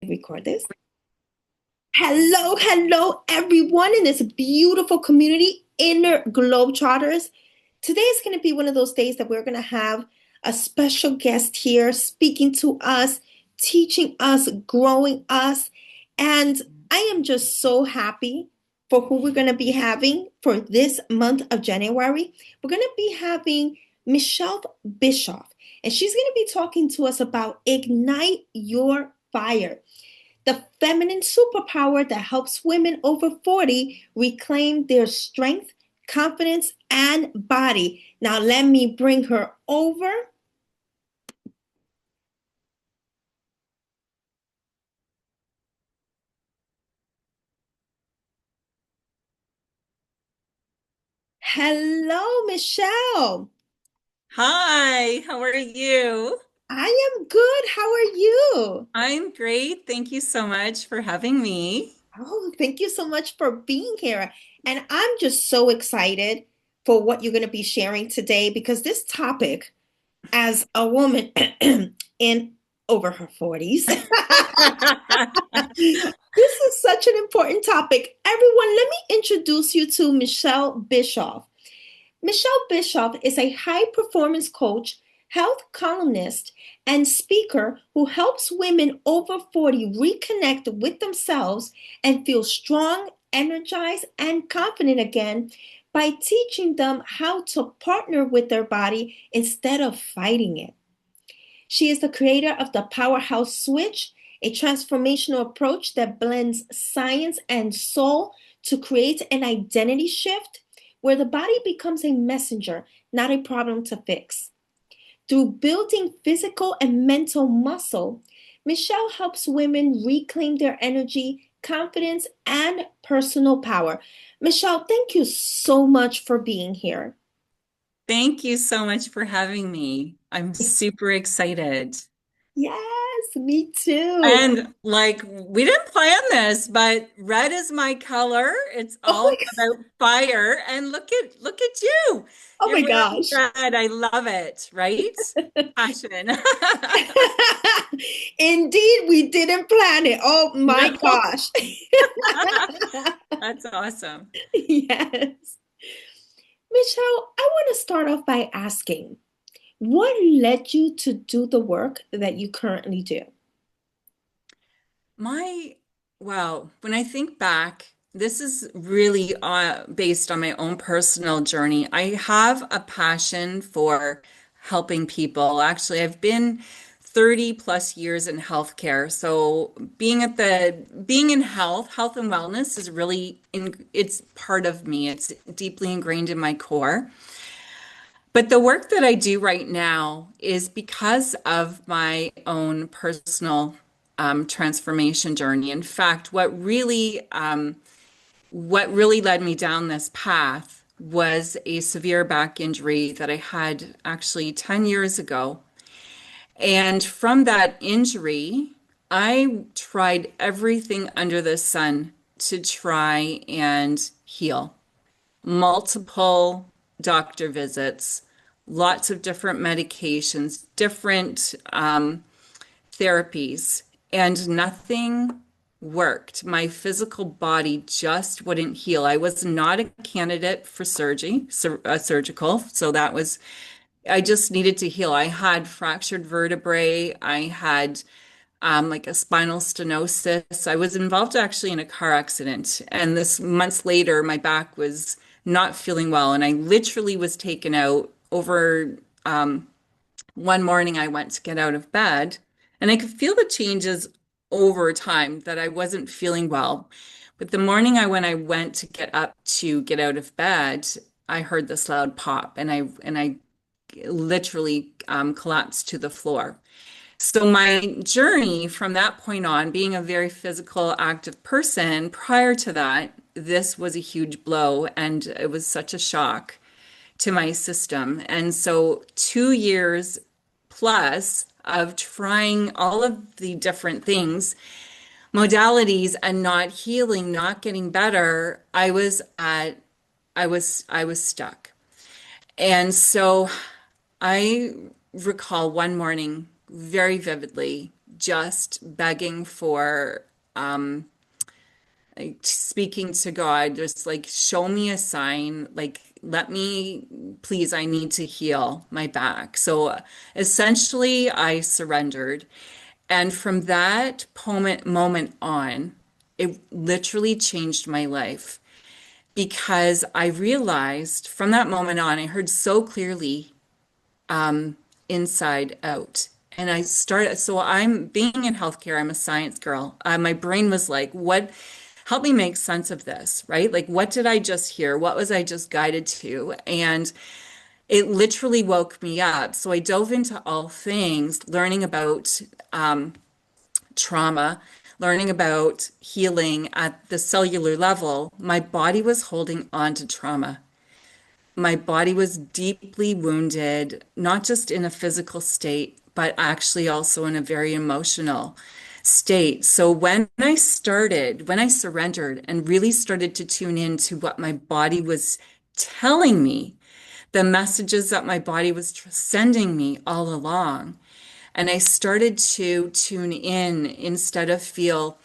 Record this. Hello, hello, everyone in this beautiful community, Inner Globetrotters. Today is going to be one of those days that we're going to have a special guest here speaking to us, teaching us, growing us. And I am just so happy for who we're going to be having for this month of January. We're going to be having Michelle Bischoff, and she's going to be talking to us about Ignite Your Fire, the feminine superpower that helps women over 40 reclaim their strength, confidence, and body. Now, let me bring her over. Hello, Michelle. Hi, how are you? I am good. How are you? I'm great. Thank you so much for having me. Oh, thank you so much for being here. And I'm just so excited for what you're going to be sharing today because this topic, as a woman in over her 40s, this is such an important topic. Everyone, let me introduce you to Michelle Bischoff. Michelle Bischoff is a high performance coach, health columnist, and speaker who helps women over 40 reconnect with themselves and feel strong, energized, and confident again by teaching them how to partner with their body instead of fighting it. She is the creator of the Powerhouse Switch, a transformational approach that blends science and soul to create an identity shift where the body becomes a messenger, not a problem to fix. Through building physical and mental muscle, Michelle helps women reclaim their energy, confidence, and personal power. Michelle, thank you so much for being here. Thank you so much for having me. I'm super excited. Yes, me too. And we didn't plan this, but red is my color. It's Oh all my, about fire. And look at you. oh You're my wearing gosh. red. I love it, right? Passion. Indeed, we didn't plan it. Oh my No. gosh. That's awesome. Yes. Michelle, I want to start off by asking, what led you to do the work that you currently do? My, wow, when I think back, this is really based on my own personal journey. I have a passion for helping people. Actually, I've been 30 plus years in healthcare. So being in health and wellness is it's part of me. It's deeply ingrained in my core. But the work that I do right now is because of my own personal transformation journey. In fact, what really led me down this path was a severe back injury that I had actually 10 years ago. And from that injury, I tried everything under the sun to try and heal. Multiple doctor visits, lots of different medications, different therapies, and nothing worked. My physical body just wouldn't heal. I was not a candidate for surgical, so I just needed to heal. I had fractured vertebrae. I had like a spinal stenosis. I was involved actually in a car accident, and this months later, my back was not feeling well, and I literally was taken out over. One morning, I went to get out of bed, and I could feel the changes over time that I wasn't feeling well. But the morning when I went to get up to get out of bed, I heard this loud pop, and I literally collapsed to the floor. So my journey from that point on, being a very physical, active person, prior to that, this was a huge blow and it was such a shock to my system. And so 2 years plus of trying all of the different things, modalities and not healing, not getting better, I was stuck. And so I recall one morning very vividly just begging for, like speaking to God, just like show me a sign, like let me, please, I need to heal my back. So essentially, I surrendered. And from that moment on, it literally changed my life because I realized from that moment on, I heard so clearly inside out. And I started, so I'm being in healthcare, I'm a science girl. My brain was like, what, help me make sense of this, right? Like, what did I just hear? What was I just guided to? And it literally woke me up. So I dove into all things, learning about trauma, learning about healing at the cellular level. My body was holding on to trauma. My body was deeply wounded, not just in a physical state, but actually also in a very emotional state. So when I surrendered and really started to tune into what my body was telling me, the messages that my body was sending me all along, and I started to tune in instead of feel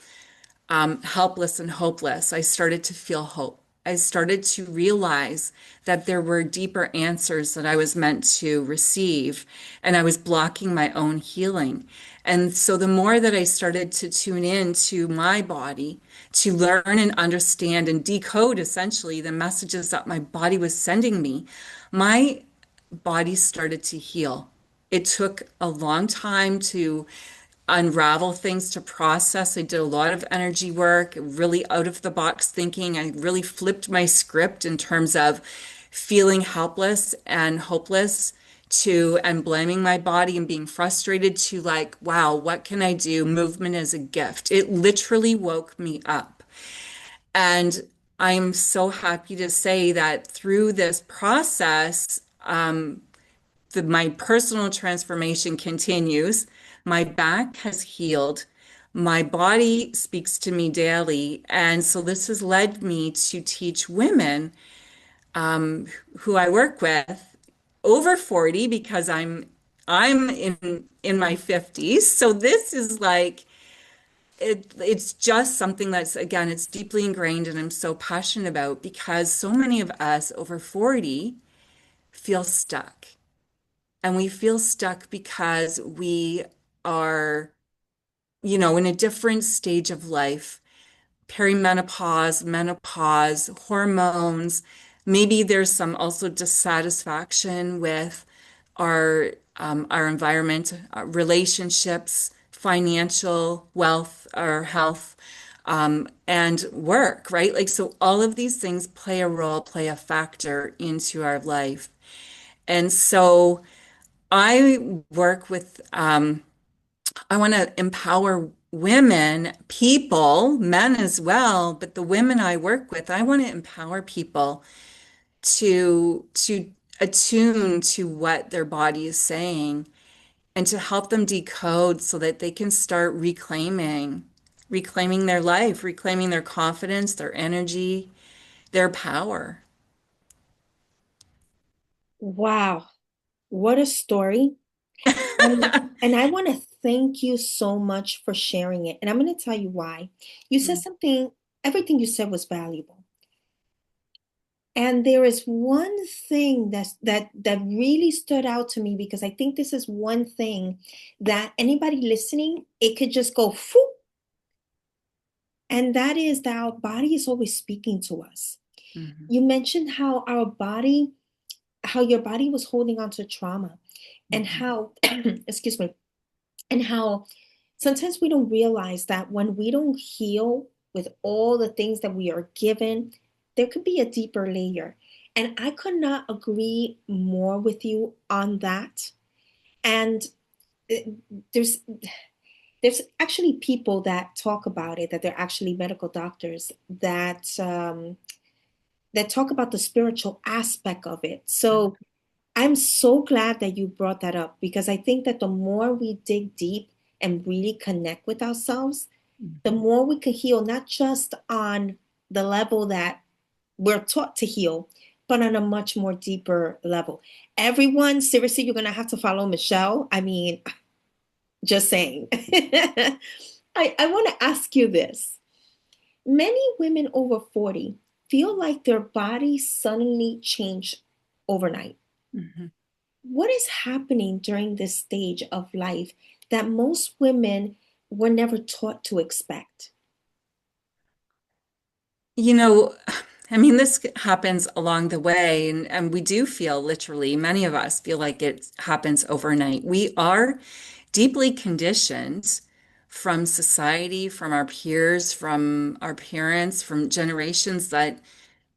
helpless and hopeless, I started to feel hope. I started to realize that there were deeper answers that I was meant to receive, and I was blocking my own healing. And so, the more that I started to tune in to my body, to learn and understand and decode essentially the messages that my body was sending me, my body started to heal. It took a long time to unravel things, to process. I did a lot of energy work, really out of the box thinking. I really flipped my script in terms of feeling helpless and hopeless to and blaming my body and being frustrated to like, wow, what can I do? Movement is a gift. It literally woke me up. And I'm so happy to say that through this process, my personal transformation continues. My back has healed. My body speaks to me daily. And so this has led me to teach women who I work with over 40 because I'm in my 50s. So this is like it's just something that's again it's deeply ingrained and I'm so passionate about because so many of us over 40 feel stuck. And we feel stuck because we are, in a different stage of life, perimenopause, menopause, hormones. Maybe there's some also dissatisfaction with our environment, our relationships, financial wealth, our health, and work, right? Like, so all of these things play a role, play a factor into our life. And so, I work with, I want to empower women, people, men as well, but the women I work with, I want to empower people to attune to what their body is saying and to help them decode so that they can start reclaiming their life, reclaiming their confidence, their energy, their power. Wow, what a story. And I want to thank you so much for sharing it. And I'm going to tell you why. You said something, everything you said was valuable. And there is one thing that really stood out to me because I think this is one thing that anybody listening, it could just go, phew, and that is that our body is always speaking to us. Mhm, You mentioned how how your body was holding on to trauma and mhm, how, excuse me, and how sometimes we don't realize that when we don't heal with all the things that we are given, there could be a deeper layer. And I could not agree more with you on that. And uh, there's there's actually people that talk about it, that they're actually medical doctors that talk about the spiritual aspect of it. So I'm so glad that you brought that up because I think that the more we dig deep and really connect with ourselves, the mhm. more we can heal, not just on the level that we're taught to heal, but on a much more deeper level. Everyone, seriously, you're going to have to follow Michelle. I mean, Just saying. I want to ask you this. Many women over 40 feel like their bodies suddenly change overnight. Mhm. What is happening during this stage of life that most women were never taught to expect? You know, I mean, this happens along the way, and we do feel literally, many of us feel like it happens overnight. We are deeply conditioned from society, from our peers, from our parents, from generations that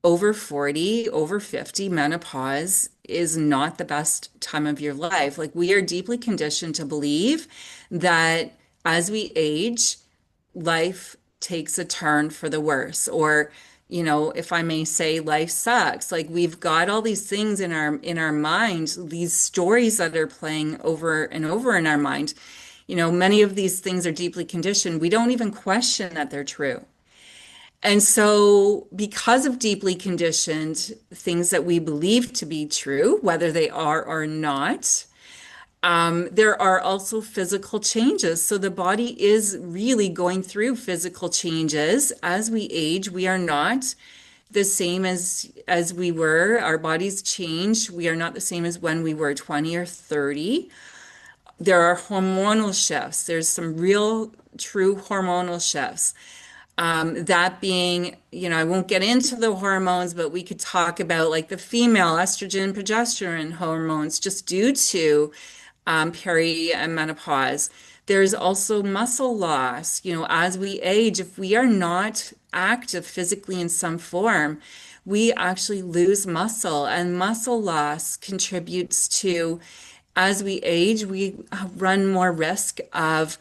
over 40, over 50, menopause is not the best time of your life. Like we are deeply conditioned to believe that as we age, life takes a turn for the worse. Or, you know, if I may say, life sucks. Like we've got all these things in our mind, these stories that are playing over and over in our mind. You know, many of these things are deeply conditioned. We don't even question that they're true. And so, because of deeply conditioned things that we believe to be true, whether they are or not, there are also physical changes. So, the body is really going through physical changes as we age. We are not the same as we were. Our bodies change. We are not the same as when we were 20 or 30. There are hormonal shifts. There's some real, true hormonal shifts. That being, you know, I won't get into the hormones, but we could talk about like the female estrogen, progesterone hormones just due to perimenopause. There's also muscle loss. You know, as we age, if we are not active physically in some form, we actually lose muscle, and muscle loss contributes to, as we age, we run more risk of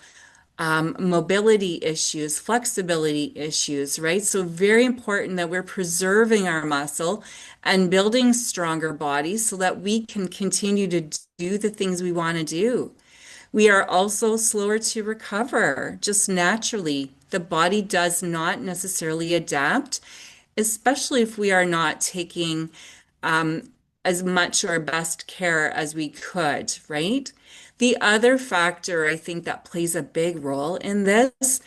mobility issues, flexibility issues, right? So, very important that we're preserving our muscle and building stronger bodies so that we can continue to do the things we want to do. We are also slower to recover, just naturally. The body does not necessarily adapt, especially if we are not taking as much or best care as we could, right? The other factor I think that plays a big role in this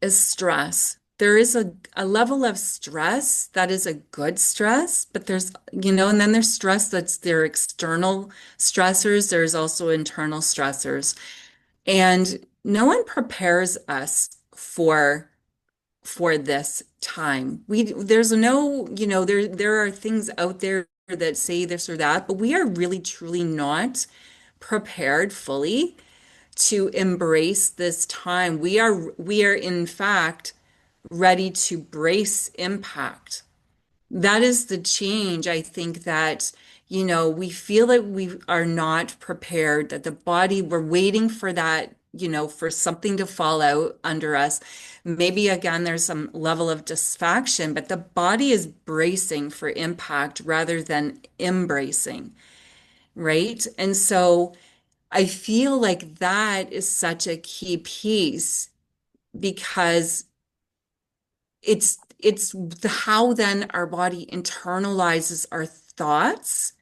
is stress. There is a level of stress that is a good stress, but there's, you know, and then there's stress that's their external stressors. There's also internal stressors. And no one prepares us for this time. There's no, you know, there are things out there that say this or that, but we are really truly not prepared fully to embrace this time. We are in fact ready to brace impact. That is the change. I think that, you know, we feel that we are not prepared, that the body, we're waiting for that, you know, for something to fall out under us. Maybe again, there's some level of disfaction, but the body is bracing for impact rather than embracing, right? And so I feel like that is such a key piece because it's how then our body internalizes our thoughts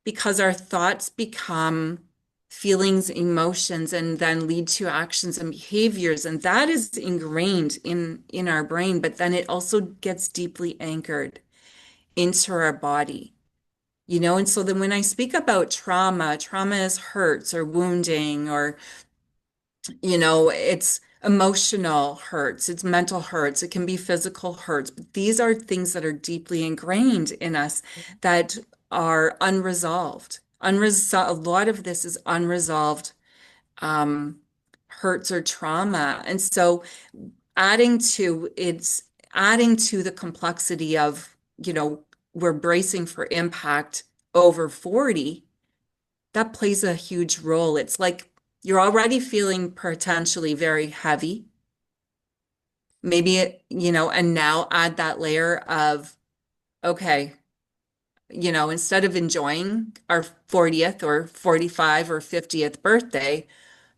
because our thoughts become feelings, emotions, and then lead to actions and behaviors. And that is ingrained in our brain, but then it also gets deeply anchored into our body. You know, and so then when I speak about trauma, trauma is hurts or wounding or you know, it's emotional hurts, it's mental hurts, it can be physical hurts. But these are things that are deeply ingrained in us that are unresolved. A lot of this is unresolved um, hurts or trauma. And so it's adding to the complexity of, you know, we're bracing for impact over 40 that plays a huge role. It's like you're already feeling potentially very heavy. Maybe you know, and now add that layer of, okay, you know, instead of enjoying our 40th or 45 or 50th birthday,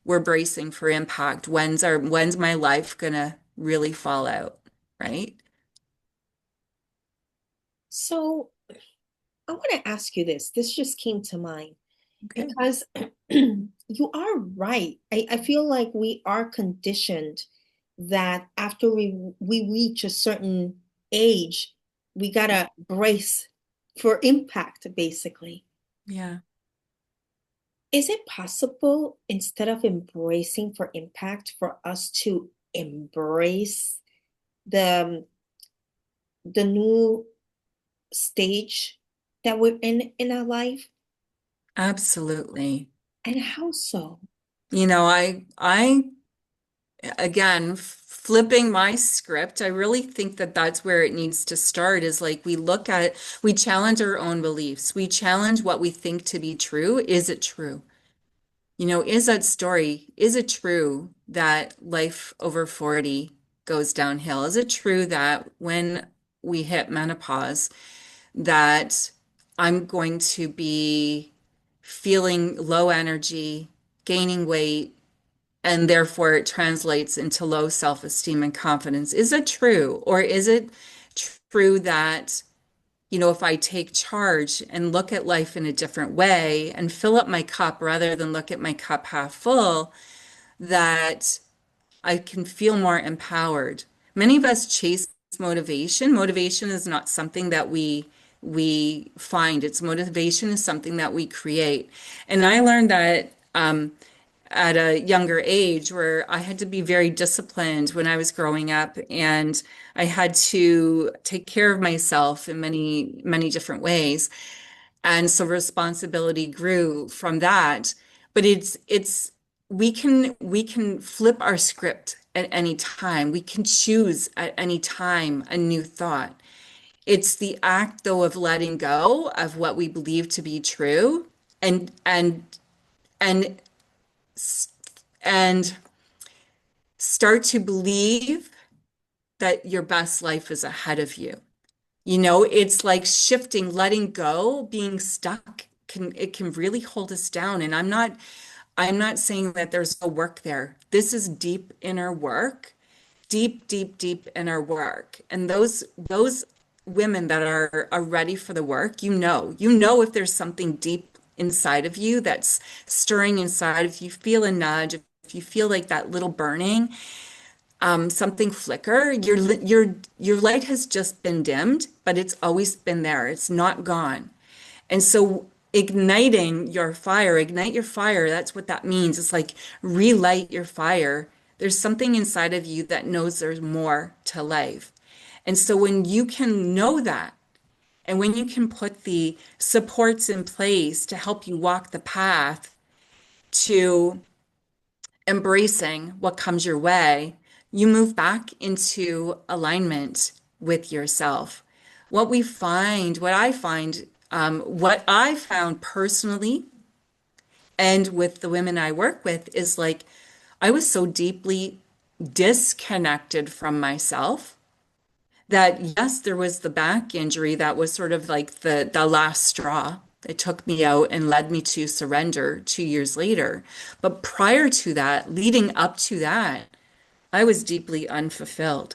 we're bracing for impact. When's my life gonna really fall out, right? So, I want to ask you this. This just came to mind. Okay. because you are right. I feel like we are conditioned that after we reach a certain age, we gotta brace for impact, basically. Yeah. Is it possible, instead of embracing for impact, for us to embrace the the new stage that we're in our life? Absolutely. And how so? I again, flipping my script, I really think that that's where it needs to start is like we challenge our own beliefs. We challenge what we think to be true. Is it true? Is that story, is it true that life over 40 goes downhill? Is it true that when we hit menopause, that I'm going to be feeling low energy, gaining weight, and therefore it translates into low self-esteem and confidence? Is it true? Or is it true that, if I take charge and look at life in a different way and fill up my cup rather than look at my cup half full, that I can feel more empowered? Many of us chase motivation. Motivation is not something that we find. It's motivation is something that we create. And I learned that at a younger age where I had to be very disciplined when I was growing up, and I had to take care of myself in many, many different ways. And so responsibility grew from that. But we can flip our script at any time. We can choose at any time a new thought. It's the act though of letting go of what we believe to be true and and start to believe that your best life is ahead of you. It's like shifting, letting go, being stuck can really hold us down. And I'm not saying that there's no work there. This is deep inner work, deep, deep, deep inner work. And those women that are ready for the work, you know if there's something deep inside of you that's stirring inside, if you feel a nudge, if you feel like that little burning, something flicker, your light has just been dimmed, but it's always been there. It's not gone. And so ignite your fire, that's what that means. It's like relight your fire. There's something inside of you that knows there's more to life. And so when you can know that, and when you can put the supports in place to help you walk the path to embracing what comes your way, you move back into alignment with yourself. What I found personally, and with the women I work with, is like I was so deeply disconnected from myself that yes, there was the back injury that was sort of like the last straw. It took me out and led me to surrender 2 years later. But prior to that, leading up to that, I was deeply unfulfilled.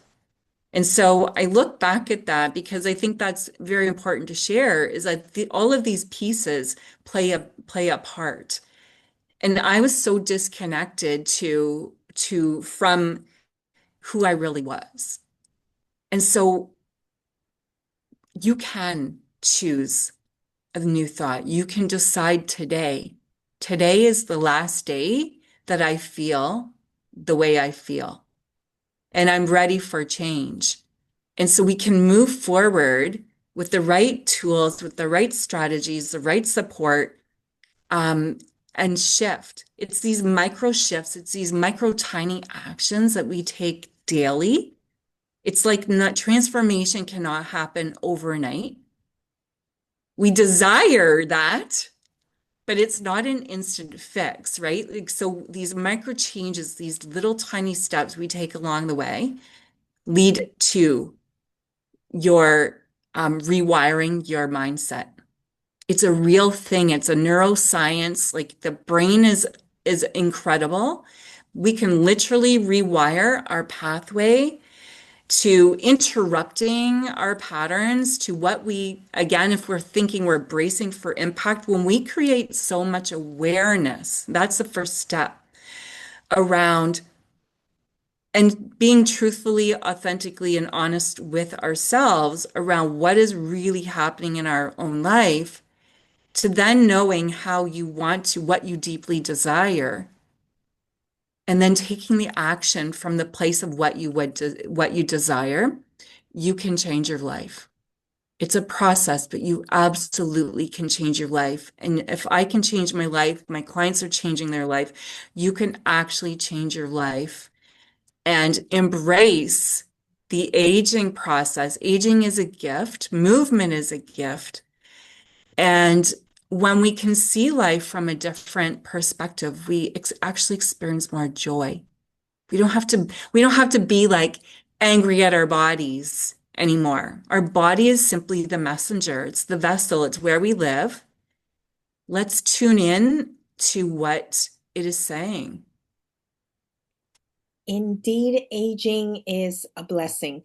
And so I look back at that because I think that's very important to share is that all of these pieces play a part. And I was so disconnected to from who I really was. And so you can choose a new thought. You can decide today. Today is the last day that I feel the way I feel, and I'm ready for change. And so we can move forward with the right tools, with the right strategies, the right support, um, and shift. It's these micro shifts, it's these micro tiny actions that we take daily. It's like not transformation cannot happen overnight. We desire that, but it's not an instant fix, right? Like, so these micro changes, these little tiny steps we take along the way lead to your rewiring your mindset. It's a real thing. It's a neuroscience. Like the brain is incredible. We can literally rewire our pathway to interrupting our patterns, to what we, again, if we're thinking we're bracing for impact, when we create so much awareness, that's the first step around and being truthfully, authentically, and honest with ourselves around what is really happening in our own life, to then knowing how you want to, what you deeply desire, and then taking the action from the place of what you desire, you can change your life. It's a process, but you absolutely can change your life. And if I can change my life, my clients are changing their life, you can actually change your life and embrace the aging process. Aging is a gift, movement is a gift. And when we can see life from a different perspective, we actually experience more joy. We don't have to be like angry at our bodies anymore. Our body is simply the messenger. It's the vessel. It's where we live. Let's tune in to what it is saying. Indeed, aging is a blessing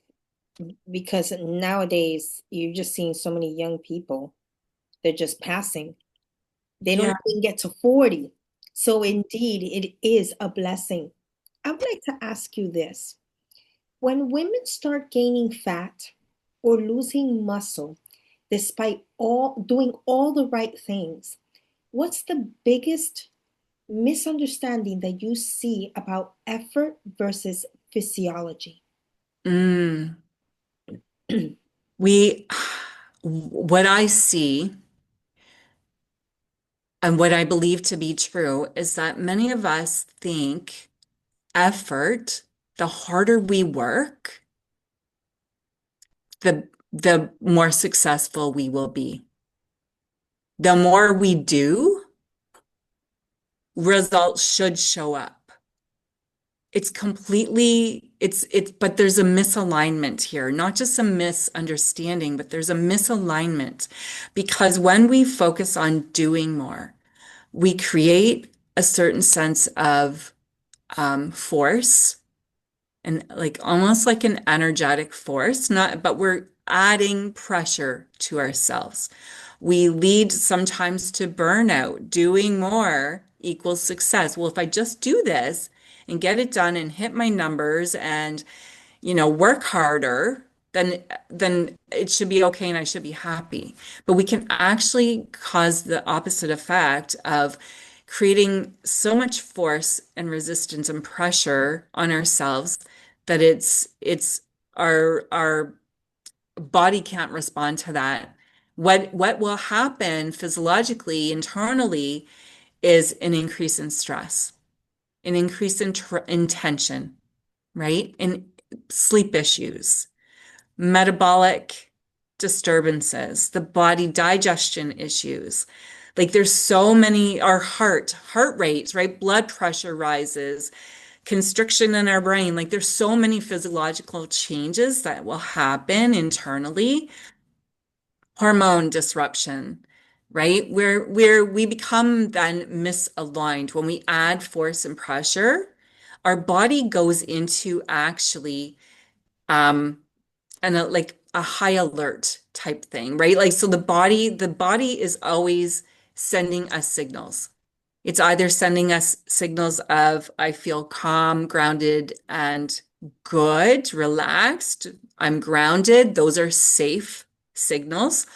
because nowadays you're just seeing so many young people, they're just passing. They Yeah. don't even get to 40. So, indeed, it is a blessing. I would like to ask you this. When women start gaining fat or losing muscle, despite all doing all the right things, what's the biggest misunderstanding that you see about effort versus physiology? Mm. We, what I see and what I believe to be true is that many of us think effort, the harder we work, the more successful we will be. The more we do, results should show up. But there's a misalignment here, not just a misunderstanding, but there's a misalignment because when we focus on doing more, we create a certain sense of force and like almost like an energetic force, not, but we're adding pressure to ourselves. We lead sometimes to burnout. Doing more equals success. Well, if I just do this and get it done and hit my numbers and, work harder, then it should be okay and I should be happy. But we can actually cause the opposite effect of creating so much force and resistance and pressure on ourselves that it's our body can't respond to that. What will happen physiologically, internally, is an increase in stress, an increase in tension, right? And sleep issues, metabolic disturbances, the body digestion issues. Like there's so many, our heart rates, right? Blood pressure rises, constriction in our brain. Like there's so many physiological changes that will happen internally, hormone disruption, right? Where we become then misaligned when we add force and pressure, our body goes into actually and like a high alert type thing, right? Like so the body is always sending us signals. It's either sending us signals of I feel calm, grounded, and good, relaxed. I'm grounded. Those are safe signals.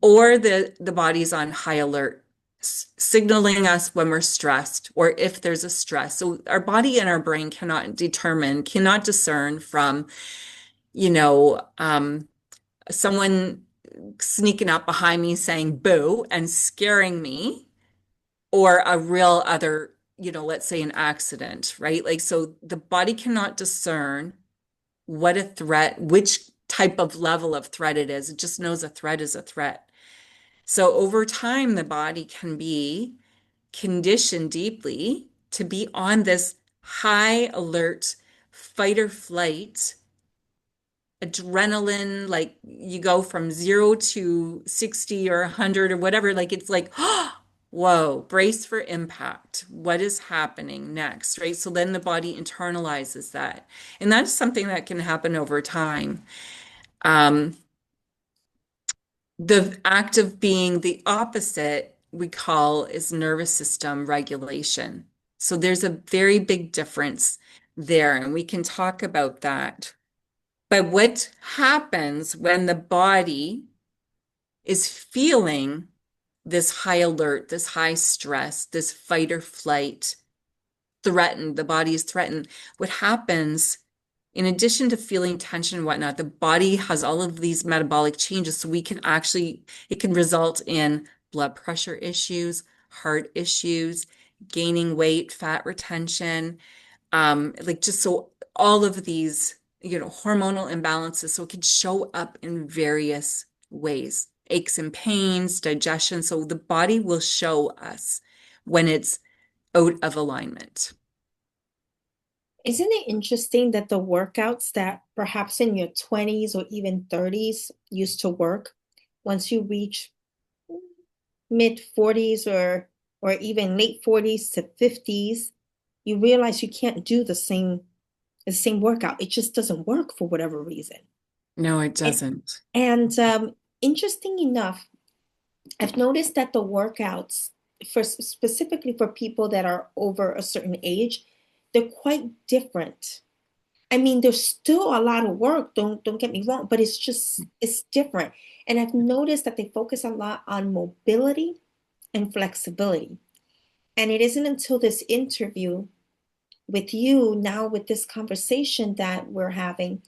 Or the body's on high alert, signaling us when we're stressed or if there's a stress. So our body and our brain cannot discern from, you know, someone sneaking up behind me saying boo and scaring me or a real other, let's say an accident, right? Like, so the body cannot discern what a threat, which type of level of threat it is. It just knows a threat is a threat. So over time, the body can be conditioned deeply to be on this high alert fight or flight adrenaline, like you go from 0 to 60 or 100 or whatever. Like it's like, oh, whoa, brace for impact. What is happening next, right? So then the body internalizes that. And that's something that can happen over time. Um, the act of being the opposite we call is nervous system regulation. So there's a very big difference there, and we can talk about that. But what happens when the body is feeling this high alert, this high stress, this fight or flight, threatened, the body is threatened? What happens, in addition to feeling tension and whatnot, the body has all of these metabolic changes. So we can actually, it can result in blood pressure issues, heart issues, gaining weight, fat retention, like just so all of these, hormonal imbalances. So it can show up in various ways, aches and pains, digestion. So the body will show us when it's out of alignment. Isn't it interesting that the workouts that perhaps in your 20s or even 30s used to work, once you reach mid 40s or even late 40s to 50s, you realize you can't do the same workout. It just doesn't work for whatever reason. No, it And, doesn't. and interesting enough, I've noticed that the workouts for specifically for people that are over a certain age, they're quite different. I mean, there's still a lot of work, don't get me wrong, but it's different. And I've noticed that they focus a lot on mobility and flexibility. And it isn't until this interview with you now with this conversation that we're having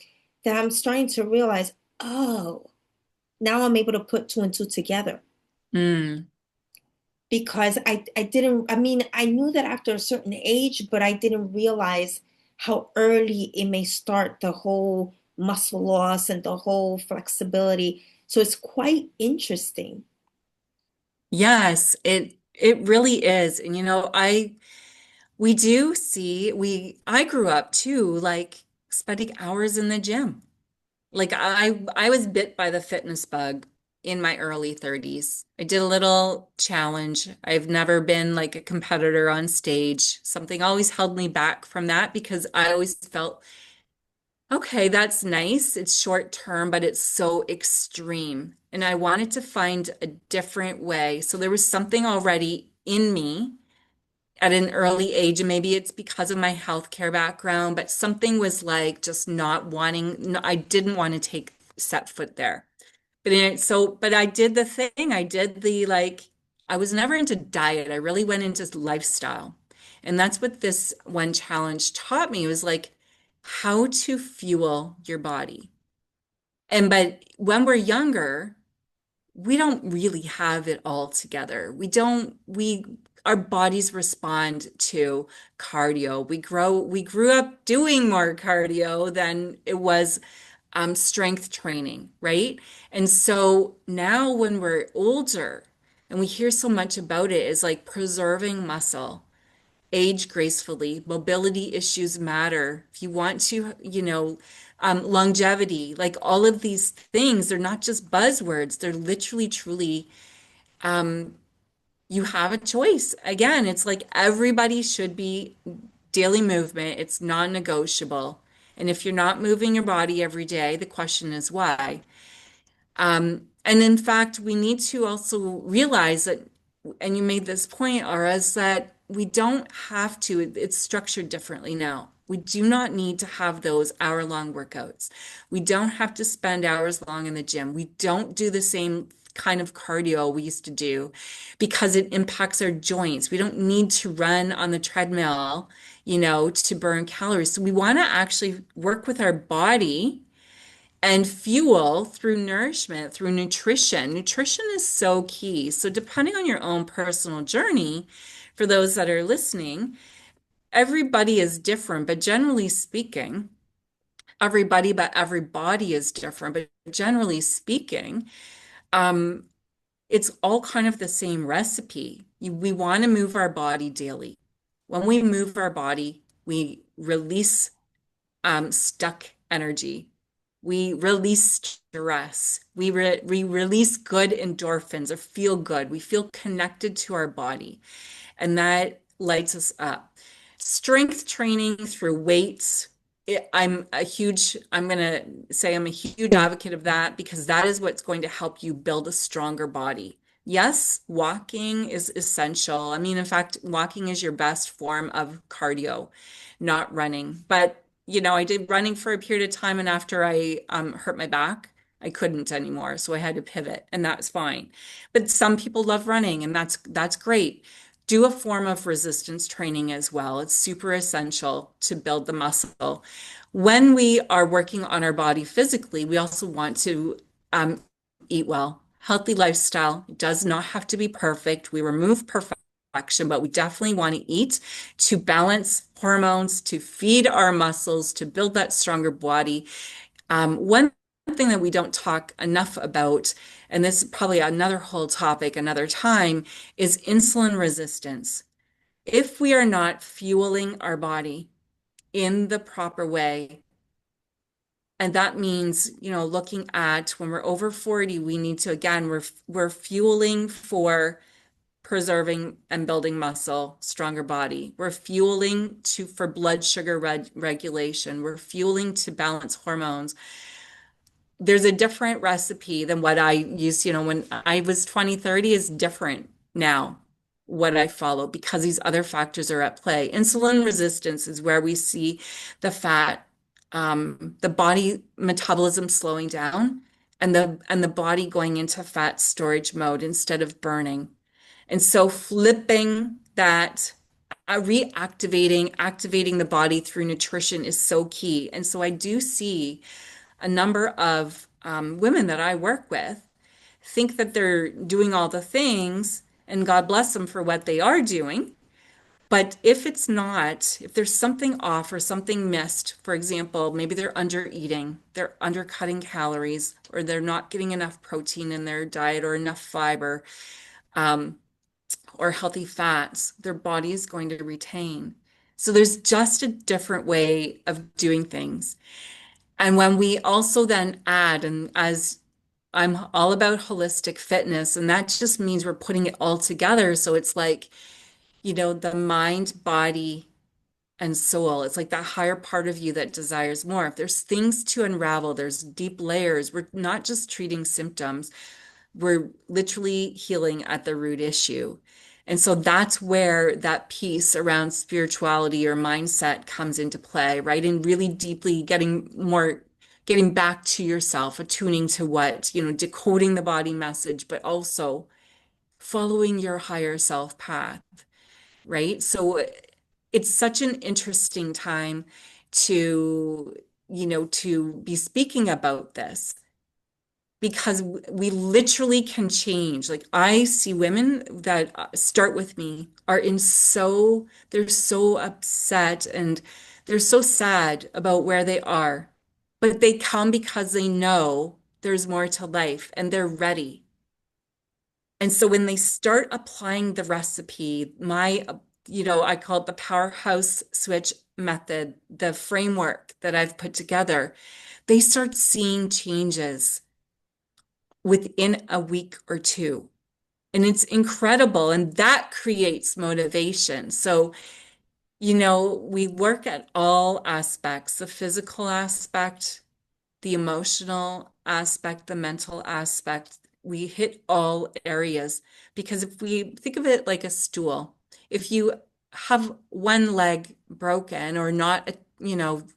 that I'm starting to realize, oh, now I'm able to put two and two together. Mm. Because I didn't, I mean, I knew that after a certain age, but I didn't realize how early it may start the whole muscle loss and the whole flexibility. So it's quite interesting. Yes, it really is. And I we do see I grew up too, like spending hours in the gym. Like I was bit by the fitness bug in my early 30s. I did a little challenge. I've never been like a competitor on stage. Something always held me back from that because I always felt, okay, that's nice. It's short term, but it's so extreme. And I wanted to find a different way. So there was something already in me at an early age, and maybe it's because of my healthcare background, but something was like just not wanting, no, I didn't want to take set foot there. But I did the thing. I did the like, I was never into diet. I really went into lifestyle. And that's what this one challenge taught me was like how to fuel your body. But when we're younger, we don't really have it all together. Our bodies respond to cardio. We grew up doing more cardio than it was strength training, right? And so now when we're older and we hear so much about it, is like preserving muscle, age gracefully, mobility issues matter. If you want to, longevity, like all of these things, they're not just buzzwords. They're literally, truly, you have a choice. Again, it's like everybody should be daily movement. It's non-negotiable. And if you're not moving your body every day, the question is why? And in fact, we need to also realize that, and you made this point, Ara, is that we don't have to, it's structured differently now. We do not need to have those hour-long workouts. We don't have to spend hours long in the gym. We don't do the same kind of cardio we used to do because it impacts our joints. We don't need to run on the treadmill, to burn calories. So we want to actually work with our body and fuel through nourishment, through nutrition. Nutrition is so key. So, depending on your own personal journey, for those that are listening, everybody is different, but generally speaking, every body is different, but generally speaking, um, it's all kind of the same recipe. We want to move our body daily. When we move our body, we release stuck energy. We release stress. We release good endorphins or feel good. We feel connected to our body, and that lights us up. Strength training through weights. I'm going to say I'm a huge advocate of that because that is what's going to help you build a stronger body. Yes, walking is essential. I mean, in fact, walking is your best form of cardio, not running. But, I did running for a period of time, and after I hurt my back, I couldn't anymore. So I had to pivot, and that's fine. But some people love running, and that's great. Do a form of resistance training as well. It's super essential to build the muscle. When we are working on our body physically, we also want to eat well. Healthy lifestyle does not have to be perfect. We remove perfection, but we definitely want to eat to balance hormones, to feed our muscles, to build that stronger body. One thing that we don't talk enough about, and this is probably another whole topic another time, is insulin resistance. If we are not fueling our body in the proper way, and that means, looking at when we're over 40, we need to, again, we're fueling for preserving and building muscle, stronger body. We're fueling for blood sugar regulation. We're fueling to balance hormones. There's a different recipe than what I used, when I was 20, 30 is different now, what I follow, because these other factors are at play. Insulin resistance is where we see the fat, the body metabolism slowing down and the body going into fat storage mode instead of burning. And so flipping that, activating the body through nutrition is so key. And so I do see a number of women that I work with think that they're doing all the things, and God bless them for what they are doing. But if it's not, if there's something off or something missed, for example, maybe they're under eating, they're undercutting calories, or they're not getting enough protein in their diet or enough fiber, um, or healthy fats, their body is going to retain. So there's just a different way of doing things. And when we also then add, and as I'm all about holistic fitness, and that just means we're putting it all together. So it's like, the mind, body, and soul. It's like that higher part of you that desires more. If there's things to unravel, there's deep layers. We're not just treating symptoms, we're literally healing at the root issue. And so that's where that piece around spirituality or mindset comes into play, right? And really deeply getting back to yourself, attuning to what, decoding the body message, but also following your higher self path, right? So it's such an interesting time to, to be speaking about this because we literally can change. Like I see women that start with me they're so upset and they're so sad about where they are, but they come because they know there's more to life and they're ready. And so when they start applying the recipe, I call it the powerhouse switch method, the framework that I've put together, they start seeing changes within a week or two. And it's incredible. And that creates motivation. So, we work at all aspects, the physical aspect, the emotional aspect, the mental aspect. We hit all areas because if we think of it like a stool, if you have one leg broken or not,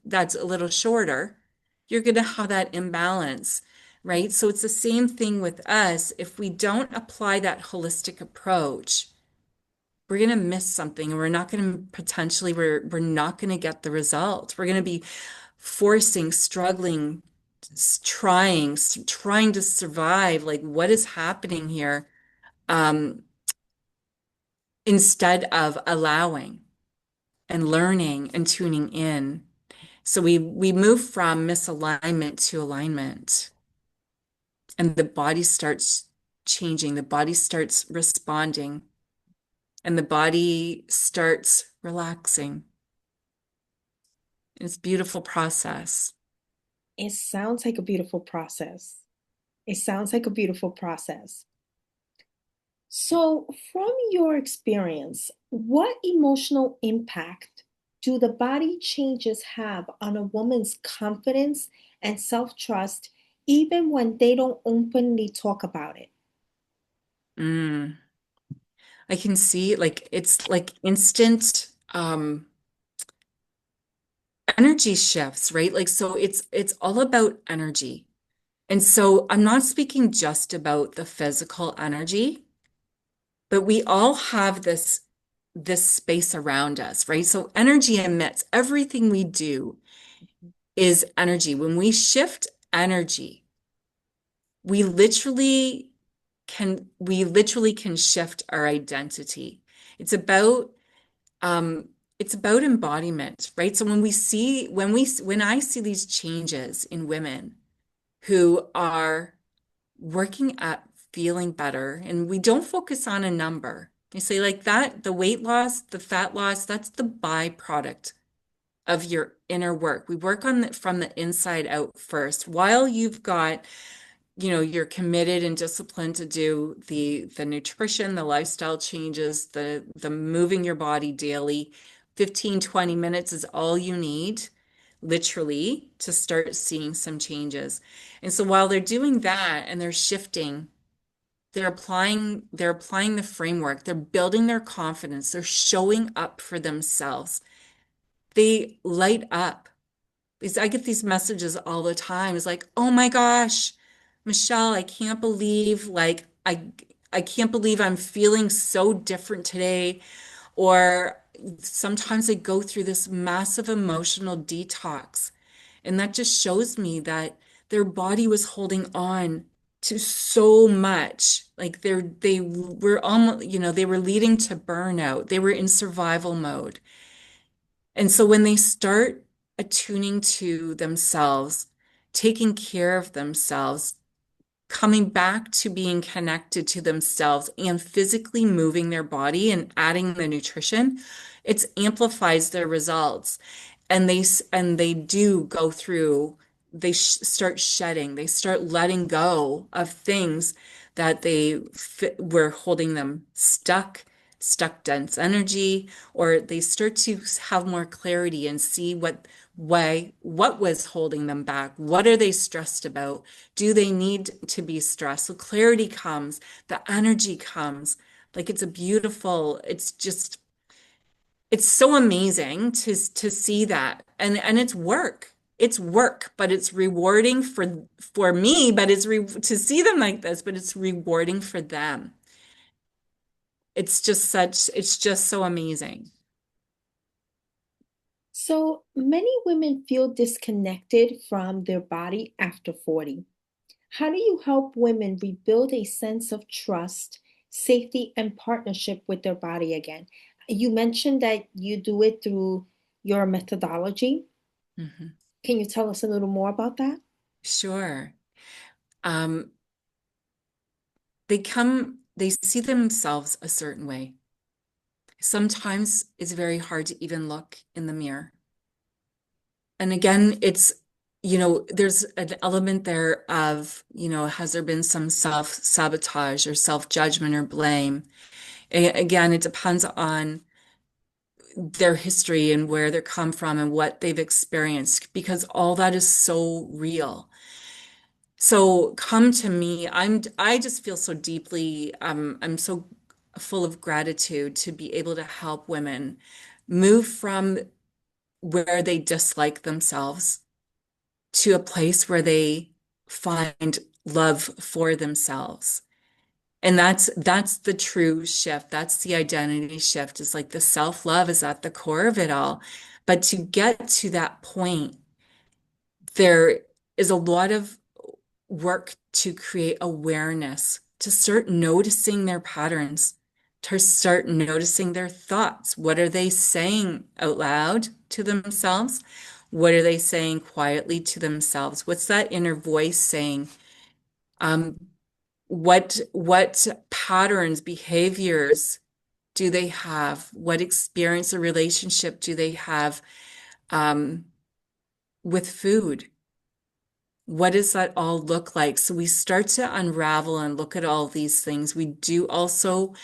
that's a little shorter, you're going to have that imbalance, right? So it's the same thing with us. If we don't apply that holistic approach, we're going to miss something and we're not going to potentially, we're not going to get the result. We're going to be struggling, trying to survive. Like, what is happening here? Um, Instead of allowing and learning and tuning in. So we move from misalignment to alignment, and the body starts changing, the body starts responding, and the body starts relaxing. It's a beautiful process. It sounds like a beautiful process. It sounds like a beautiful process. So, from your experience, what emotional impact do the body changes have on a woman's confidence and self trust, even when they don't openly talk about it? Mm. I can see like it's like instant energy shifts, right? Like so it's all about energy. And so I'm not speaking just about the physical energy, but we all have this space around us, right? So energy emits everything we do is energy. When we shift energy, we literally can shift our identity. It's about um it's about embodiment, right? So when I see these changes in women who are working at feeling better, and we don't focus on a number. You say like that, the weight loss, the fat loss, that's the byproduct of your inner work. We work on it from the inside out first. While you've got, you're committed and disciplined to do the nutrition, the lifestyle changes, the moving your body daily. 15-20 minutes is all you need, literally, to start seeing some changes. And so while they're doing that and they're shifting, they're applying the framework, they're building their confidence, they're showing up for themselves. They light up. Because I get these messages all the time. It's like, oh my gosh, Michelle, I can't believe I'm feeling so different today. Or sometimes I go through this massive emotional detox. And that just shows me that their body was holding on to so much. Like they were almost, they were leading to burnout. They were in survival mode. And so when they start attuning to themselves, taking care of themselves, coming back to being connected to themselves and physically moving their body and adding the nutrition, it amplifies their results. And they do go through, start shedding, they start letting go of things that were holding them stuck dense energy, or they start to have more clarity and see what was holding them back. What are they stressed about? Do they need to be stressed? So clarity comes, the energy comes. Like it's so amazing to see that. And it's work. It's work, but it's rewarding for me, but to see them like this, but it's rewarding for them. It's just so amazing. So, many women feel disconnected from their body after 40. How do you help women rebuild a sense of trust, safety, and partnership with their body again? You mentioned that you do it through your methodology. Mhm. Can you tell us a little more about that? Sure. Um, they see themselves a certain way. Sometimes it's very hard to even look in the mirror. And again, there's an element there of, has there been some self-sabotage or self-judgment or blame? Again, it depends on their history and where they come from and what they've experienced, because all that is so real. So come to me. I just feel so deeply, I'm so full of gratitude to be able to help women move from where they dislike themselves to a place where they find love for themselves. And that's the true shift. That's the identity shift. Is like the self-love is at the core of it all. But to get to that point, there is a lot of work to create awareness, to start noticing their patterns, to start noticing their thoughts. What are they saying out loud to themselves? What are they saying quietly to themselves? What's that inner voice saying? Um, what patterns, behaviors do they have? What experience or relationship do they have with food? What does that all look like? So we start to unravel and look at all these things. We do also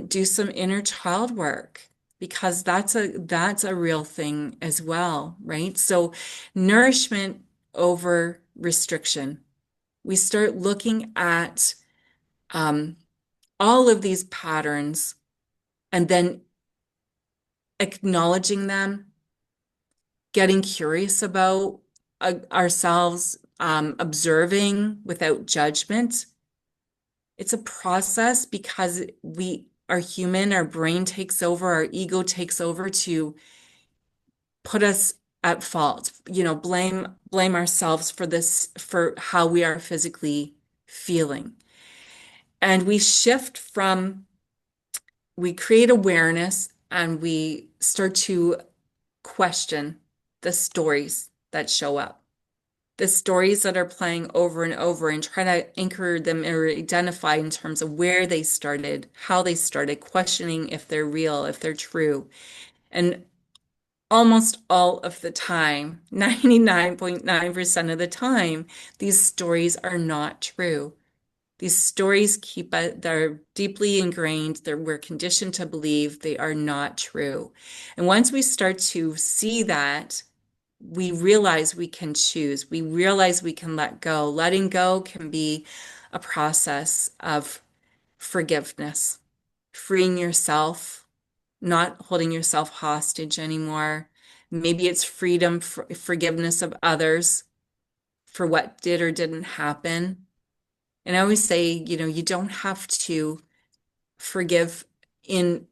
do some inner child work because that's a real thing as well, right? So nourishment over restriction. We start looking at um, all of these patterns and then acknowledging them, getting curious about ourselves, observing without judgment. It's a process because we are human, our brain takes over, our ego takes over to put us at fault, blame ourselves for this, for how we are physically feeling. And we create awareness and we start to question the stories that show up, the stories that are playing over and over, and try to anchor them or identify in terms of where they started, how they started, questioning if they're real, if they're true. And almost all of the time, 99.9% of the time, these stories are not true. These stories they're deeply ingrained, we're conditioned to believe they are not true. And once we start to see that, we realize we can choose. We realize we can let go. Letting go can be a process of forgiveness, freeing yourself, not holding yourself hostage anymore. Maybe it's freedom, forgiveness of others for what did or didn't happen. And I always say, you don't have to forgive in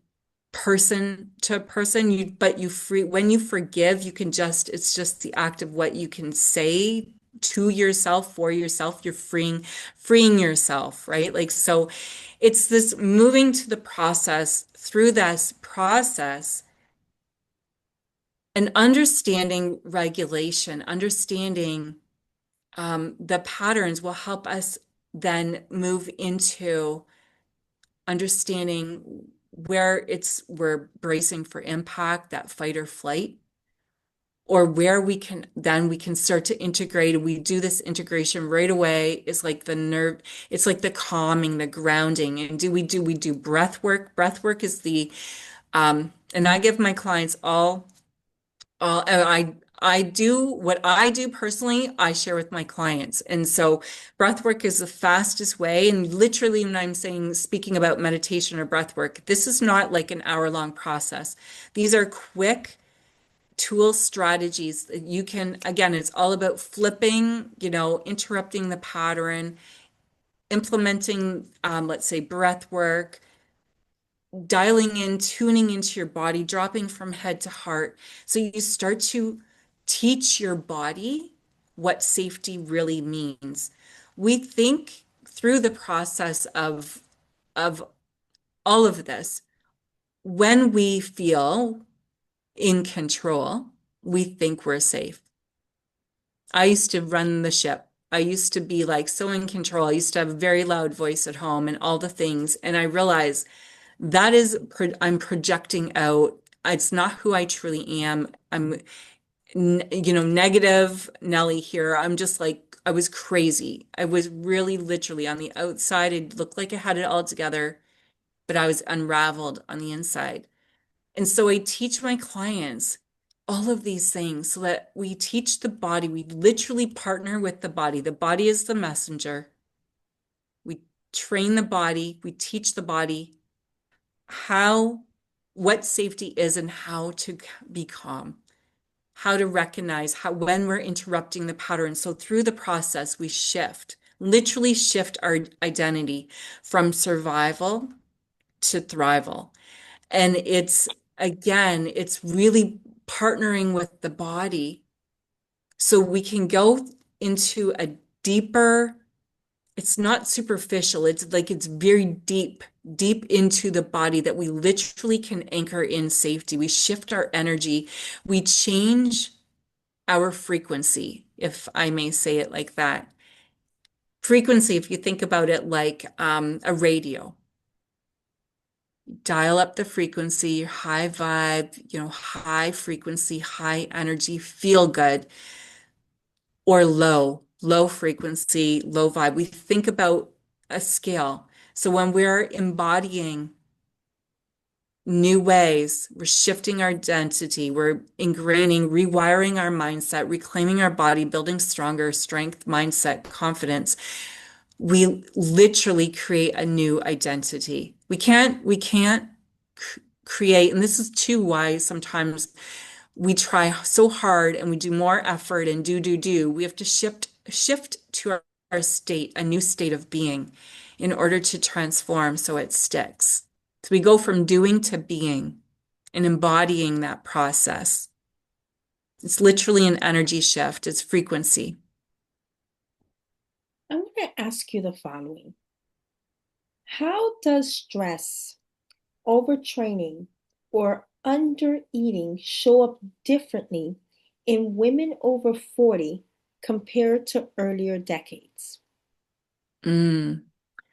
person to person, but when you forgive, it's just the act of what you can say to yourself, for yourself. You're freeing yourself, right? Like, so it's this moving to the process, through this process, and understanding regulation, understanding the patterns will help us then move into understanding where we're bracing for impact, that fight or flight, or where we can start to integrate. We do this integration right away. It's like the nerve, it's like the calming, the grounding. And we do breath work. Breath work is and I give my clients I do what I do personally, I share with my clients. And so breath work is the fastest way. And literally, when I'm speaking about meditation or breath work, this is not like an hour-long process. These are quick tool strategies that you can, again, it's all about flipping, interrupting the pattern, implementing, let's say, breath work, dialing in, tuning into your body, dropping from head to heart. So you start to teach your body what safety really means. We think through the process of all of this, when we feel in control, we think we're safe. I used to run the ship. I used to be like so in control. I used to have a very loud voice at home and all the things. And I realized I'm projecting out. It's not who I truly am. Negative Nelly here. I'm just like, I was crazy. I was really literally on the outside. It looked like I had it all together, but I was unraveled on the inside. And so I teach my clients all of these things so that we teach the body. We literally partner with the body. The body is the messenger. We train the body. We teach the body how, what safety is and how to be calm, how to recognize when we're interrupting the pattern. So through the process, we literally shift our identity from survival to thrival. And it's really partnering with the body so we can go into a deeper, it's not superficial. It's like it's very deep, deep into the body that we literally can anchor in safety. We shift our energy. We change our frequency, if I may say it like that. Frequency, if you think about it like a radio, dial up the frequency, high vibe, high frequency, high energy, feel good, or low. low frequency, low vibe. We think about a scale. So when we're embodying new ways, we're shifting our identity, we're ingraining, rewiring our mindset, reclaiming our body, building stronger strength, mindset, confidence. We literally create a new identity. We can't create, and this is too why sometimes we try so hard and we do more effort and do. We have to shift to our state, a new state of being in order to transform so it sticks. So we go from doing to being and embodying that process. It's literally an energy shift, it's frequency. I'm going to ask you the following. How does stress, overtraining, or undereating show up differently in women over 40 compared to earlier decades? Mm.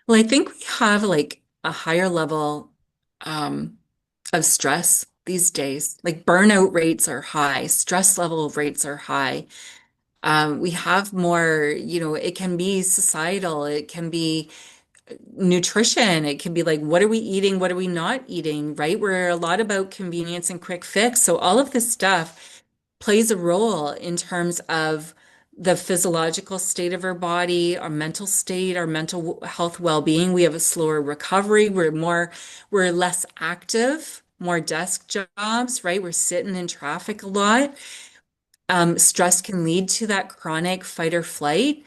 Well, I think we have like a higher level um, of stress these days. Like burnout rates are high, stress level rates are high. We have more, it can be societal, it can be nutrition, it can be like, what are we eating? What are we not eating? Right? We're a lot about convenience and quick fix. So all of this stuff plays a role in terms of the physiological state of our body, our mental state, our mental health well-being. We have a slower recovery. We're less active, more desk jobs, right? We're sitting in traffic a lot. Stress can lead to that chronic fight or flight.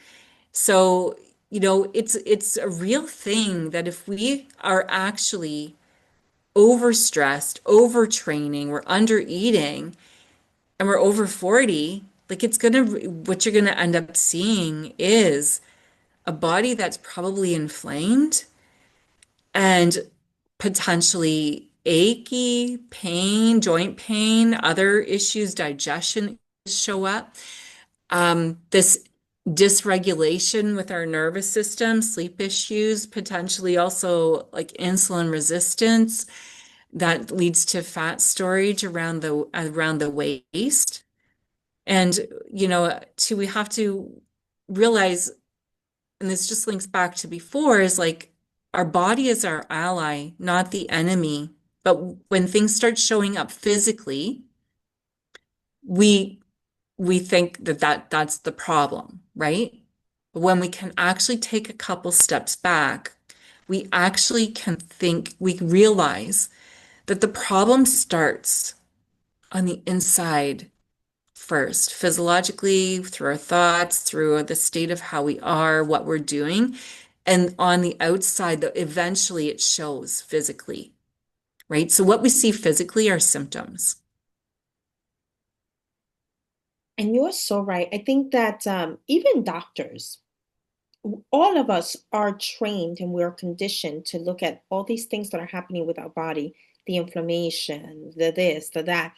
So, it's a real thing that if we are actually overstressed, overtraining, we're under eating, and we're over 40, like what you're gonna end up seeing is a body that's probably inflamed and potentially achy, pain, joint pain, other issues, digestion show up. This dysregulation with our nervous system, sleep issues, potentially also like insulin resistance that leads to fat storage around the waist. And we have to realize, and this just links back to before, is like our body is our ally, not the enemy. But when things start showing up physically, we we think that's the problem, right? But when we can actually take a couple steps back, we actually can think, we realize that the problem starts on the inside first, physiologically, through our thoughts, through the state of how we are, what we're doing. And on the outside, eventually it shows physically, right? So what we see physically are symptoms. And you're so right. I think that even doctors, all of us are trained and we're conditioned to look at all these things that are happening with our body, the inflammation, the this, the that,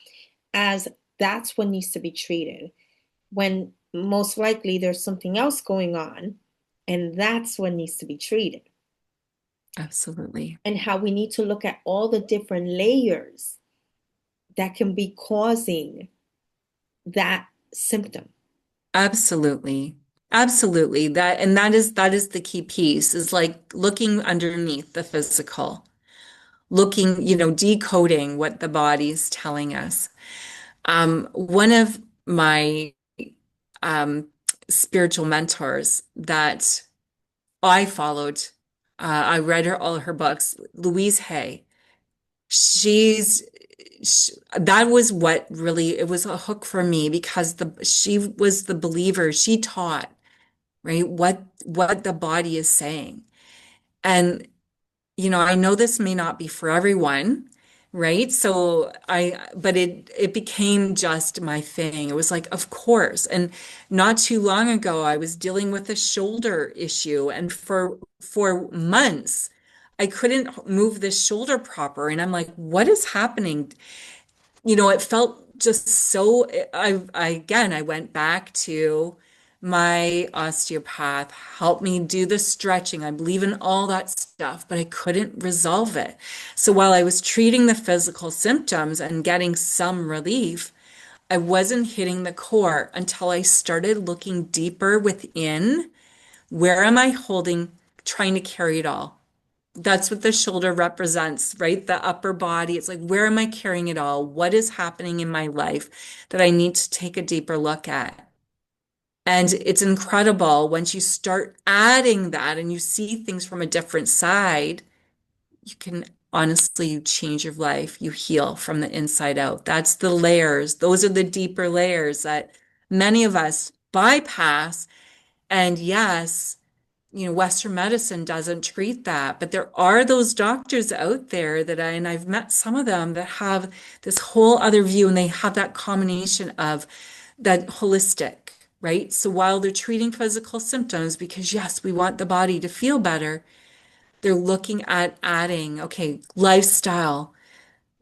as that's what needs to be treated. When most likely there's something else going on, and that's what needs to be treated. Absolutely. And how we need to look at all the different layers that can be causing that symptom. Absolutely. Absolutely. That is the key piece is like looking underneath the physical, looking, decoding what the body's telling us. One of my um, spiritual mentors that I followed, I read all her books, Louise Hay. She's that was what really it was a hook for me because she was the believer. She taught, right, what the body is saying. And I know this may not be for everyone, right? But it became just my thing. It was like, of course. And not too long ago, I was dealing with a shoulder issue, and for months, I couldn't move this shoulder proper. And I'm like, what is happening? It felt just so, I went back to my osteopath, helped me do the stretching. I believe in all that stuff, but I couldn't resolve it. So while I was treating the physical symptoms and getting some relief, I wasn't hitting the core until I started looking deeper within. Where am I holding, trying to carry it all? That's what the shoulder represents, right? The upper body. It's like, where am I carrying it all? What is happening in my life that I need to take a deeper look at? And it's incredible once you start adding that and you see things from a different side, you can honestly you change your life. You heal from the inside out. That's the layers. Those are the deeper layers that many of us bypass. And yes, Western medicine doesn't treat that, but there are those doctors out there and I've met some of them that have this whole other view and they have that combination of that holistic, right? So while they're treating physical symptoms, because yes, we want the body to feel better, they're looking at adding, okay, lifestyle,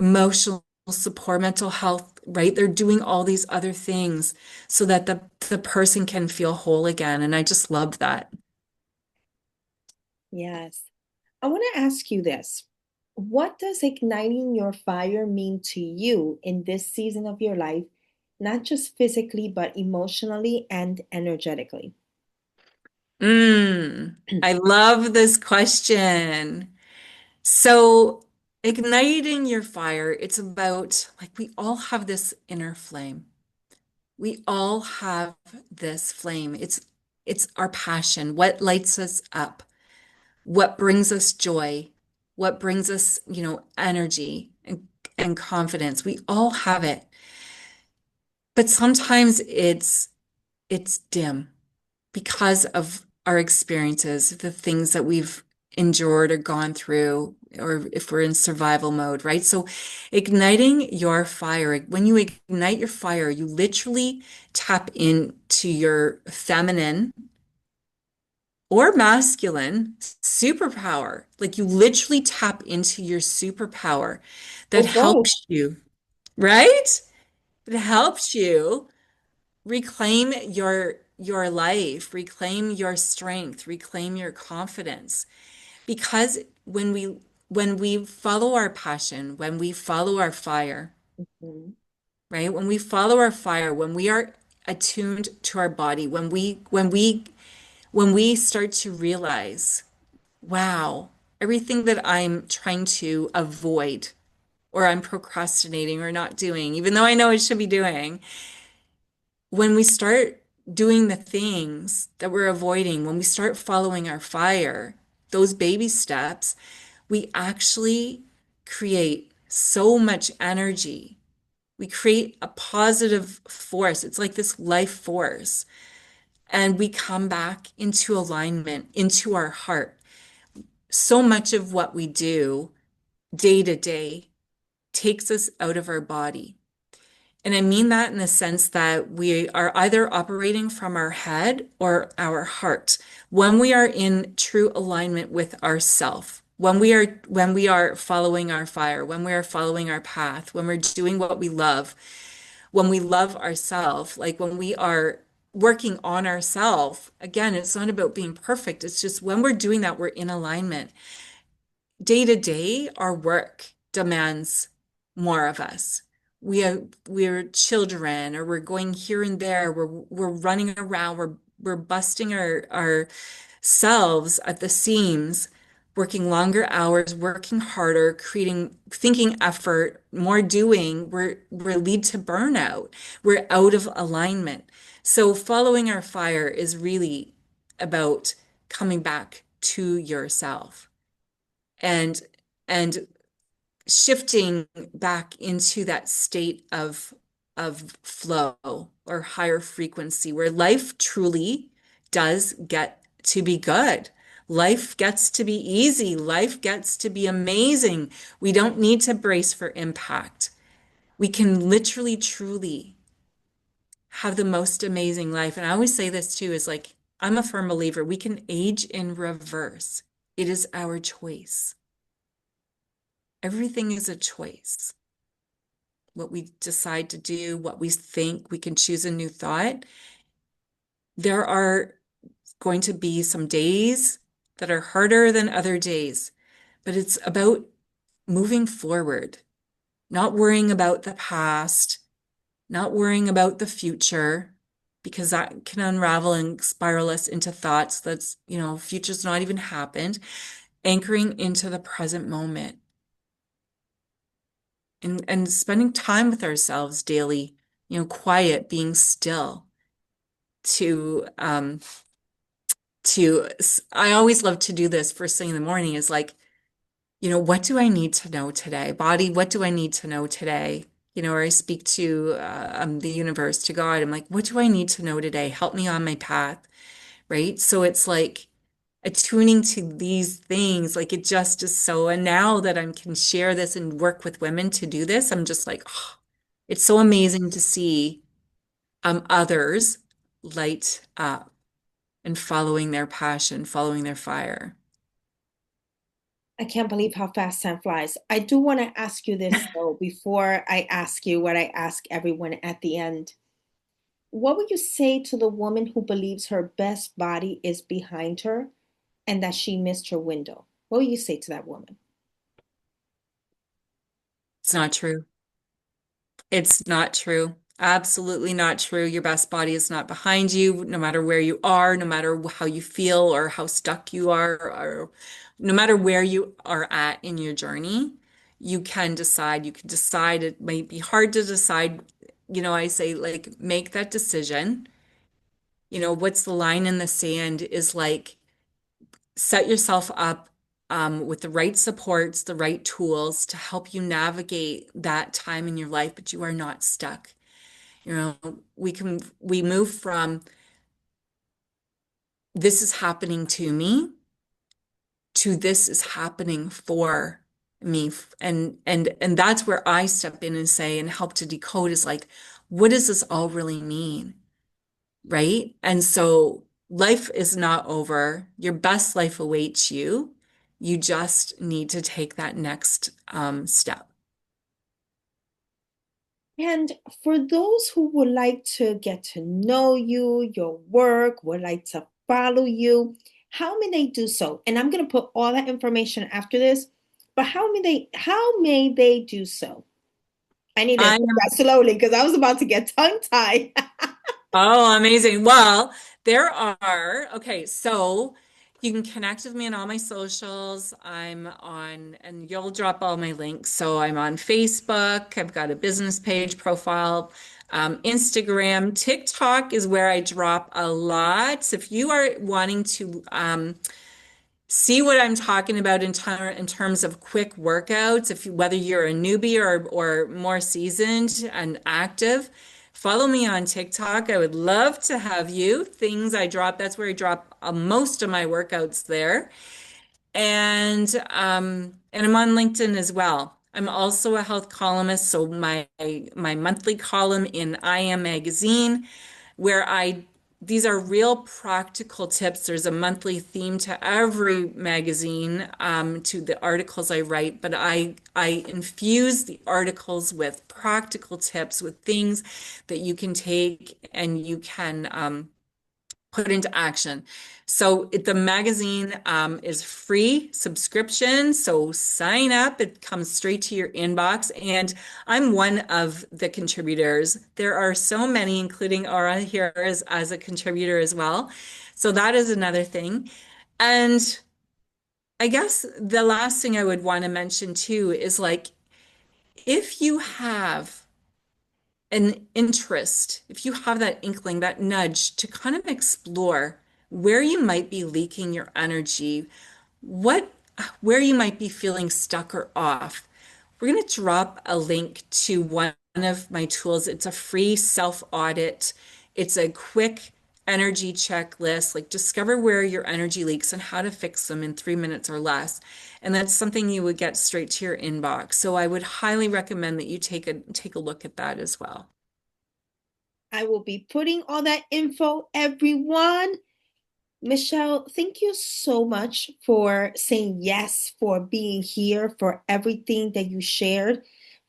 emotional support, mental health, right? They're doing all these other things so that the person can feel whole again. And I just love that. Yes. I want to ask you this. What does igniting your fire mean to you in this season of your life, not just physically, but emotionally and energetically? I love this question. So, igniting your fire, it's about like we all have this inner flame. We all have this flame. It's our passion, what lights us up, what brings us joy, what brings us, energy and confidence. We all have it. But sometimes it's dim because of our experiences, the things that we've endured or gone through, or if we're in survival mode, right? So, igniting your fire, when you ignite your fire, you literally tap into your feminine or masculine superpower. Like you literally tap into your superpower that Or both. helps you, right? It helps you reclaim your life, reclaim your strength, reclaim your confidence. Because when we follow our passion, when we follow our fire, Mhm. right? When we follow our fire, when we are attuned to our body, when we start to realize, wow, everything that I'm trying to avoid or I'm procrastinating or not doing, even though I know I should be doing, when we start doing the things that we're avoiding, when we start following our fire, those baby steps, we actually create so much energy. We create a positive force. It's like this life force. And we come back into alignment, into our heart. So much of what we do day to day takes us out of our body. And I mean that in the sense that we are either operating from our head or our heart. When we are in true alignment with ourself, when we are following our fire, when we are following our path, when we're doing what we love, when we love ourselves, like when we are working on ourselves, again, it's not about being perfect. It's just when we're doing that, we're in alignment. Day to day, our work demands more of us. We're children, or we're going here and there. We're running around. We're busting our selves at the seams, working longer hours, working harder, creating thinking effort, more doing. We're lead to burnout. We're out of alignment. So following our fire is really about coming back to yourself and and shifting back into that state of flow or higher frequency where life truly does get to be good. Life gets to be easy. Life gets to be amazing. We don't need to brace for impact. We can literally, truly have the most amazing life. And I always say this too, is like, I'm a firm believer, we can age in reverse. It is our choice. Everything is a choice. What we decide to do, what we think, we can choose a new thought. There are going to be some days that are harder than other days, but it's about moving forward, not worrying about the past, not worrying about the future because that can unravel and spiral us into thoughts that's, future's not even happened, anchoring into the present moment and spending time with ourselves daily, quiet, being still to I always love to do this first thing in the morning is like, what do I need to know today? Body, what do I need to know today? Or I speak to the universe, to God. I'm like, what do I need to know today? Help me on my path, right? So it's like attuning to these things, like it just is so. And now that I can share this and work with women to do this, I'm just like, oh, it's so amazing to see others light up and following their passion, following their fire. I can't believe how fast time flies. I do want to ask you this though, before I ask you what I ask everyone at the end. What would you say to the woman who believes her best body is behind her and that she missed her window? What would you say to that woman? It's not true. It's not true. Absolutely not true. Your best body is not behind you, no matter where you are, no matter how you feel or how stuck you are, or no matter where you are at in your journey, you can decide. You can decide. It might be hard to decide. I say like make that decision. What's the line in the sand is like set yourself up with the right supports, the right tools to help you navigate that time in your life, but you are not stuck. We move from this is happening to me to this is happening for me. And that's where I step in and say and help to decode is like, what does this all really mean? Right? And so life is not over. Your best life awaits you. You just need to take that next step. And for those who would like to get to know you, your work, would like to follow you, how may they do so? And I'm going to put all that information after this, but how may they do so? I need to say I that slowly because I was about to get tongue tied. Oh, amazing. Well, okay, so you can connect with me on all my socials. I'm on, and you'll drop all my links. So I'm on Facebook. I've got a business page profile, Instagram. TikTok is where I drop a lot. If you are wanting to, see what I'm talking about in terms of quick workouts. Whether you're a newbie or more seasoned and active, follow me on TikTok. I would love to have you. That's where I drop most of my workouts there. And I'm on LinkedIn as well. I'm also a health columnist, so my monthly column in I Am Magazine where these are real practical tips. There's a monthly theme to every magazine, to the articles I write, but I infuse the articles with practical tips, with things that you can take and you can put into action. So the magazine is free subscription. So sign up. It comes straight to your inbox. And I'm one of the contributors. There are so many, including Aura here as a contributor as well. So that is another thing. And I guess the last thing I would want to mention too is like if you have an interest, if you have that inkling, that nudge to kind of explore where you might be leaking your energy, what where you might be feeling stuck or off, we're going to drop a link to one of my tools. It's a free self-audit. It's a quick energy checklist, like discover where your energy leaks and how to fix them in 3 minutes or less. And that's something you would get straight to your inbox. So I would highly recommend that you take a look at that as well. I will be putting all that info, everyone. Michelle, thank you so much for saying yes, for being here, for everything that you shared,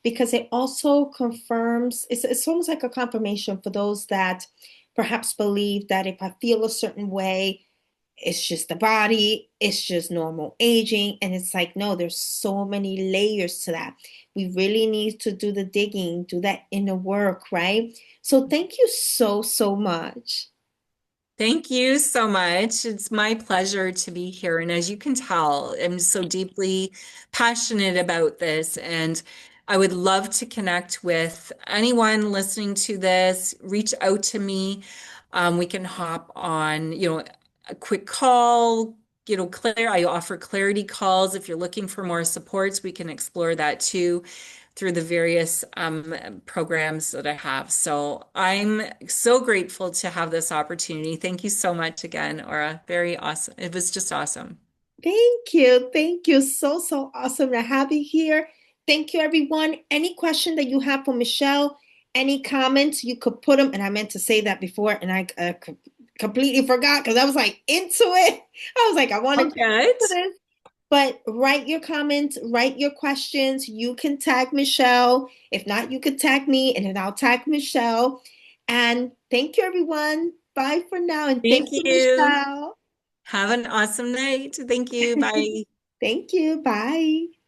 because it also confirms, it's almost like a confirmation for those that perhaps believe that if I feel a certain way, it's just the body, it's just normal aging. And it's like, no, there's so many layers to that. We really need to do the digging, do that inner work, right? So thank you so, so much. Thank you so much. It's my pleasure to be here. And as you can tell, I'm so deeply passionate about this. And I would love to connect with anyone listening to this. Reach out to me. We can hop on, a quick call. I offer clarity calls. If you're looking for more supports, we can explore that too through the various programs that I have. So I'm so grateful to have this opportunity. Thank you so much again, Aura. Very awesome. It was just awesome. Thank you. Thank you. So, so awesome to have you here. Thank you, everyone. Any question that you have for Michelle, any comments, you could put them. And I meant to say that before, and I completely forgot because I was like into it. I was like, I want to Oh, get good. into this. But write your comments, write your questions. You can tag Michelle. If not, you could tag me, and then I'll tag Michelle. And thank you, everyone. Bye for now. And thank Thank you, you. Michelle. Have an awesome night. Thank you. Bye. Thank you. Bye.